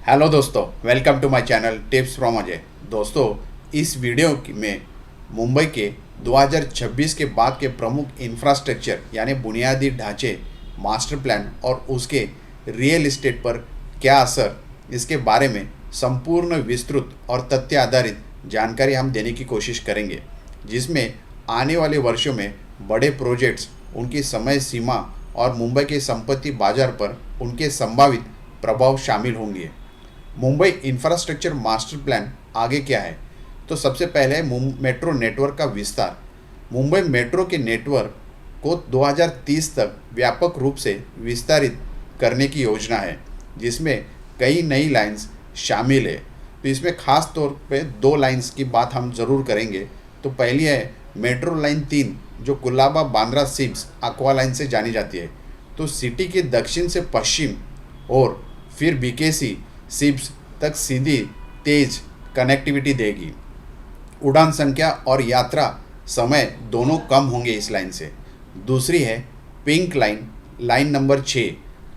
Hello दोस्तों, welcome to my channel tips from Ajay. दोस्तों, इस वीडियो में मुंबई के 2026 के बाद के प्रमुख इंफ्रास्ट्रक्चर यानी बुनियादी ढांचे, मास्टर प्लान और उसके रियल एस्टेट पर क्या असर, इसके बारे में संपूर्ण विस्तृत और तथ्य आधारित जानकारी हम देने की कोशिश करेंगे, जिसमें आने वाले वर्षों में बड़े प्रोजेक्ट्स, उनकी समय सीमा और मुंबई के संपत्ति बाजार पर उनके संभावित प्रभाव शामिल होंगे। मुंबई इंफ्रास्ट्रक्चर मास्टर प्लान आगे क्या है? तो सबसे पहले मेट्रो नेटवर्क का विस्तार। मुंबई मेट्रो के नेटवर्क को 2030 तक व्यापक रूप से विस्तारित करने की योजना है, जिसमें कई नई लाइंस शामिल है। तो इसमें खास तौर पे दो लाइंस की बात हम ज़रूर करेंगे। तो पहली है मेट्रो लाइन 3, जो Colaba Bandra SEEPZ aqua line से जानी जाती है। तो सिटी के दक्षिण से पश्चिम और फिर बीकेसी सिब्स तक सीधी तेज कनेक्टिविटी देगी। उड़ान संख्या और यात्रा समय दोनों कम होंगे इस लाइन से। दूसरी है pink line, line number 6,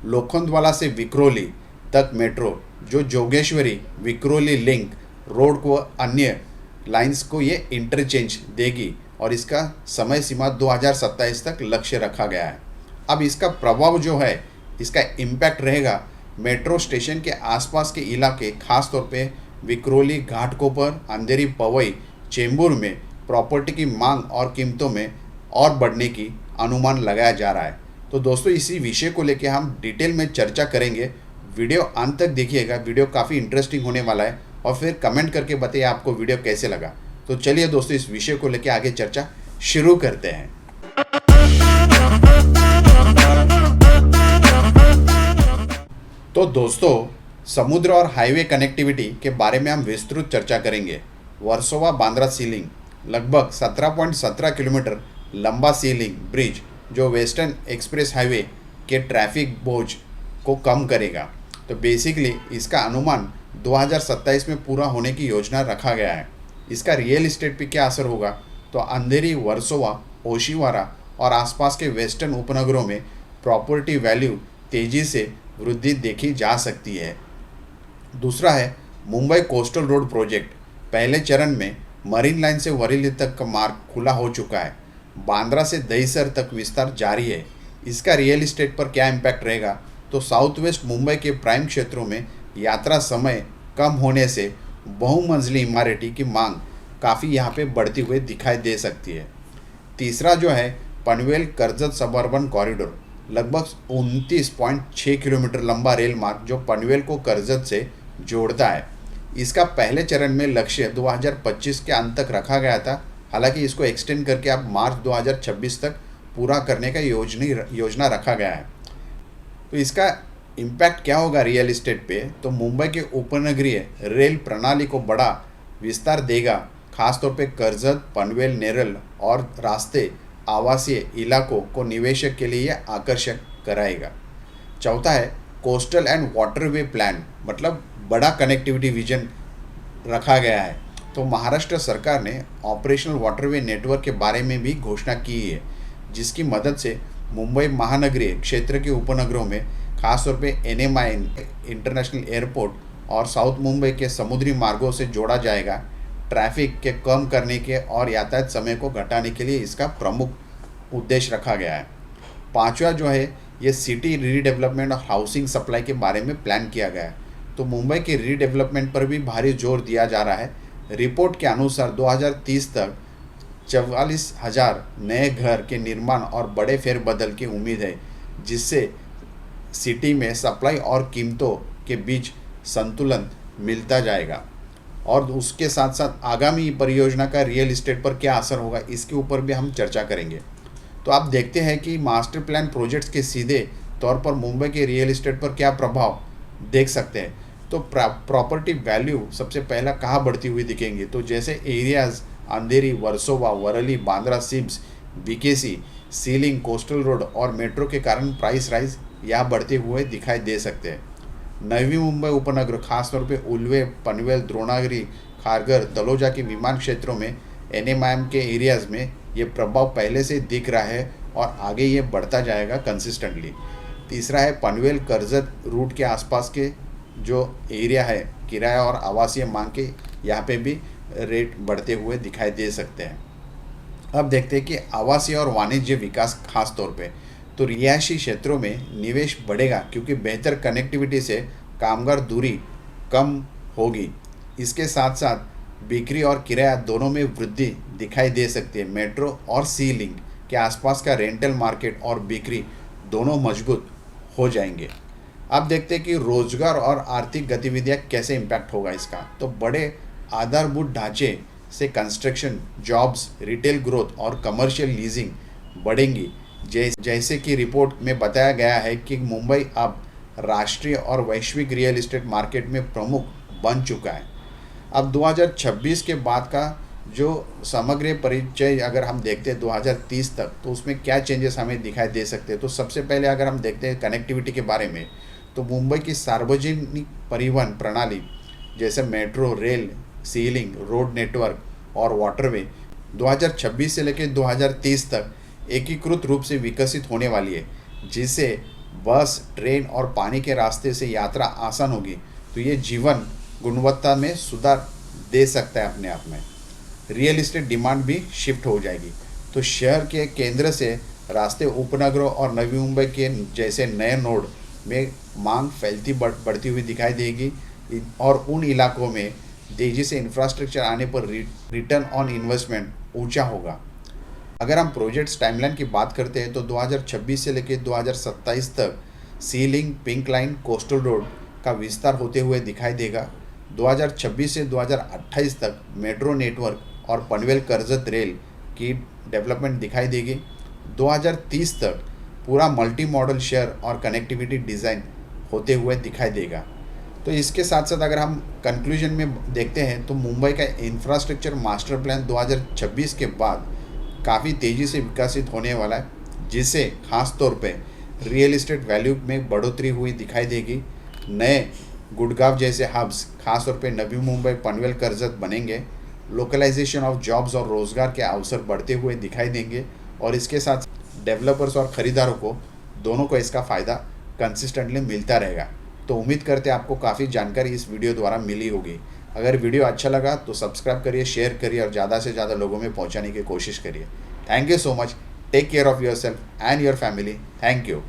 Lokhandwala से विक्रोली तक मेट्रो, जो जोगेश्वरी विक्रोली लिंक रोड को अन्य लाइंस को ये इंटरचेंज देगी और इसका समय सीमा 2027 तक लक्ष्य रखा गया है। अब इसका प्रभाव जो है, इसका इम्पैक्ट रहेगा मेट्रो स्टेशन के आसपास के इलाके, खास तौर पे विक्रोली, घाटकोपर, अंधेरी, पवई, चेंबूर में प्रॉपर्टी की मांग और कीमतों में और बढ़ने की अनुमान लगाया जा रहा है। तो दोस्तों, इसी विषय को लेकर हम डिटेल में चर्चा करेंगे। वीडियो अंत तक देखिएगा, वीडियो काफ़ी इंटरेस्टिंग होने वाला है। और फिर कमेंट करके बताइए आपको वीडियो कैसे लगा। तो चलिए दोस्तों, इस विषय को लेकर आगे चर्चा शुरू करते हैं। तो दोस्तों, समुद्र और हाईवे कनेक्टिविटी के बारे में हम विस्तृत चर्चा करेंगे। वर्सोवा बांद्रा सी लिंक लगभग 17.17 किलोमीटर लंबा सी लिंक ब्रिज, जो वेस्टर्न एक्सप्रेस हाईवे के ट्रैफिक बोझ को कम करेगा। तो बेसिकली इसका अनुमान 2027 में पूरा होने की योजना रखा गया है। इसका रियल एस्टेट पे क्या असर होगा? तो अंधेरी, वर्सोवा, ओशिवारा और आसपास के वेस्टर्न उपनगरों में प्रॉपर्टी वैल्यू तेज़ी से वृद्धि देखी जा सकती है। दूसरा है मुंबई कोस्टल रोड प्रोजेक्ट। पहले चरण में मरीन लाइन से वरीली तक का मार्ग खुला हो चुका है। बांद्रा से दहीसर तक विस्तार जारी है। इसका रियल एस्टेट पर क्या इम्पैक्ट रहेगा? तो साउथ वेस्ट मुंबई के प्राइम क्षेत्रों में यात्रा समय कम होने से बहुमंजिली इमारती की मांग काफ़ी यहाँ पे बढ़ती हुई दिखाई दे सकती है। तीसरा जो है पनवेल कर्जत सबअर्बन कॉरिडोर, लगभग 29.6 किलोमीटर लंबा रेल मार्ग, जो पनवेल को कर्जत से जोड़ता है। इसका पहले चरण में लक्ष्य 2025 के अंत तक रखा गया था। हालांकि इसको एक्सटेंड करके अब मार्च 2026 तक पूरा करने का योजना रखा गया है। तो इसका इम्पैक्ट क्या होगा रियल एस्टेट पे? तो मुंबई के उपनगरीय रेल प्रणाली को बड़ा विस्तार देगा, खासतौर पे कर्जत, पनवेल, नेरल और रास्ते आवासीय इलाकों को निवेशक के लिए आकर्षक कराएगा। चौथा है कोस्टल एंड वाटरवे प्लान, मतलब बड़ा कनेक्टिविटी विजन रखा गया है। तो महाराष्ट्र सरकार ने ऑपरेशनल वाटरवे नेटवर्क के बारे में भी घोषणा की है, जिसकी मदद से मुंबई महानगरीय क्षेत्र के उपनगरों में खासतौर पे NMI इंटरनेशनल एयरपोर्ट और साउथ मुंबई के समुद्री मार्गों से जोड़ा जाएगा। ट्रैफिक के कम करने के और यातायात समय को घटाने के लिए इसका प्रमुख उद्देश्य रखा गया है। पांचवा जो है ये सिटी रीडेवलपमेंट और हाउसिंग सप्लाई के बारे में प्लान किया गया है। तो मुंबई के रीडेवलपमेंट पर भी भारी जोर दिया जा रहा है। रिपोर्ट के अनुसार 2030 तक 44,000 नए घर के निर्माण और बड़े फेरबदल की उम्मीद है, जिससे सिटी में सप्लाई और कीमतों के बीच संतुलन मिलता जाएगा। और उसके साथ साथ आगामी परियोजना का रियल एस्टेट पर क्या असर होगा, इसके ऊपर भी हम चर्चा करेंगे। तो आप देखते हैं कि मास्टर प्लान प्रोजेक्ट्स के सीधे तौर पर मुंबई के रियल एस्टेट पर क्या प्रभाव देख सकते हैं। तो प्रॉपर्टी वैल्यू सबसे पहला कहाँ बढ़ती हुई दिखेंगी? तो जैसे एरियाज़ अंधेरी, वर्सोवा, वरली, बांद्रा सिब्स, बीकेसी, सीलिंग, कोस्टल रोड और मेट्रो के कारण प्राइस राइज यहाँ बढ़ते हुए दिखाई दे सकते हैं। नवी मुंबई उपनगर, खासतौर पे उल्वे, पनवेल, द्रोणागिरी, खारघर, तलोजा के विमान क्षेत्रों में NMIM के एरियाज़ में ये प्रभाव पहले से दिख रहा है और आगे ये बढ़ता जाएगा कंसिस्टेंटली। तीसरा है पनवेल कर्जत रूट के आसपास के जो एरिया है किराया और आवासीय मांग के यहाँ पे भी रेट बढ़ते हुए दिखाई दे सकते हैं। अब देखते हैं कि आवासीय और वाणिज्य विकास खास तौर पे, तो रिहायशी क्षेत्रों में निवेश बढ़ेगा क्योंकि बेहतर कनेक्टिविटी से कामगार दूरी कम होगी। इसके साथ साथ बिक्री और किराया दोनों में वृद्धि दिखाई दे सकती है। मेट्रो और सी लिंक के आसपास का रेंटल मार्केट और बिक्री दोनों मजबूत हो जाएंगे। अब देखते हैं कि रोजगार और आर्थिक गतिविधियां कैसे इम्पैक्ट होगा इसका। तो बड़े आधारभूत ढांचे से कंस्ट्रक्शन, जॉब्स, रिटेल ग्रोथ और कमर्शियल लीजिंग बढ़ेंगी। जैसे कि रिपोर्ट में बताया गया है कि मुंबई अब राष्ट्रीय और वैश्विक रियल एस्टेट मार्केट में प्रमुख बन चुका है। अब 2026 के बाद का जो समग्र परिचय अगर हम देखते हैं 2030 तक, तो उसमें क्या चेंजेस हमें दिखाई दे सकते हैं। तो सबसे पहले अगर हम देखते हैं कनेक्टिविटी के बारे में, तो मुंबई की सार्वजनिक परिवहन प्रणाली जैसे मेट्रो, रेल, सी लिंक, रोड नेटवर्क और वाटरवे 2026 से लेकर 2030 तक एकीकृत रूप से विकसित होने वाली है, जिससे बस, ट्रेन और पानी के रास्ते से यात्रा आसान होगी। तो ये जीवन गुणवत्ता में सुधार दे सकता है अपने आप में। रियल एस्टेट डिमांड भी शिफ्ट हो जाएगी। तो शहर के केंद्र से रास्ते, उपनगरों और नवी मुंबई के जैसे नए नोड में मांग फैलती बढ़ती हुई दिखाई देगी और उन इलाकों में तेज़ी से इंफ्रास्ट्रक्चर आने पर रिटर्न ऑन इन्वेस्टमेंट ऊंचा होगा। अगर हम प्रोजेक्ट्स टाइमलाइन की बात करते हैं तो 2026 से लेकर 2027 तक sea link, pink line, coastal road का विस्तार होते हुए दिखाई देगा। 2026 से 2028 तक मेट्रो नेटवर्क और पनवेल कर्जत रेल की डेवलपमेंट दिखाई देगी। 2030 तक पूरा मल्टी मॉडल शहर और कनेक्टिविटी डिज़ाइन होते हुए दिखाई देगा। तो इसके साथ साथ अगर हम कंक्लूजन में देखते हैं तो मुंबई का इंफ्रास्ट्रक्चर मास्टर प्लान 2026 के बाद काफ़ी तेज़ी से विकसित होने वाला है, जिससे खास तौर पे रियल एस्टेट वैल्यू में बढ़ोतरी हुई दिखाई देगी। नए गुड़गांव जैसे हब्स खास तौर पे नवी मुंबई, पनवेल, कर्जत बनेंगे। लोकलाइजेशन ऑफ जॉब्स और रोज़गार के अवसर बढ़ते हुए दिखाई देंगे और इसके साथ डेवलपर्स और ख़रीदारों को दोनों को इसका फ़ायदा कंसिस्टेंटली मिलता रहेगा। तो उम्मीद करते हैं आपको काफ़ी जानकारी इस वीडियो द्वारा मिली होगी। अगर वीडियो अच्छा लगा तो सब्सक्राइब करिए, शेयर करिए और ज़्यादा से ज़्यादा लोगों में पहुंचाने की कोशिश करिए। Thank you so much. Take care of your self and your family. Thank you.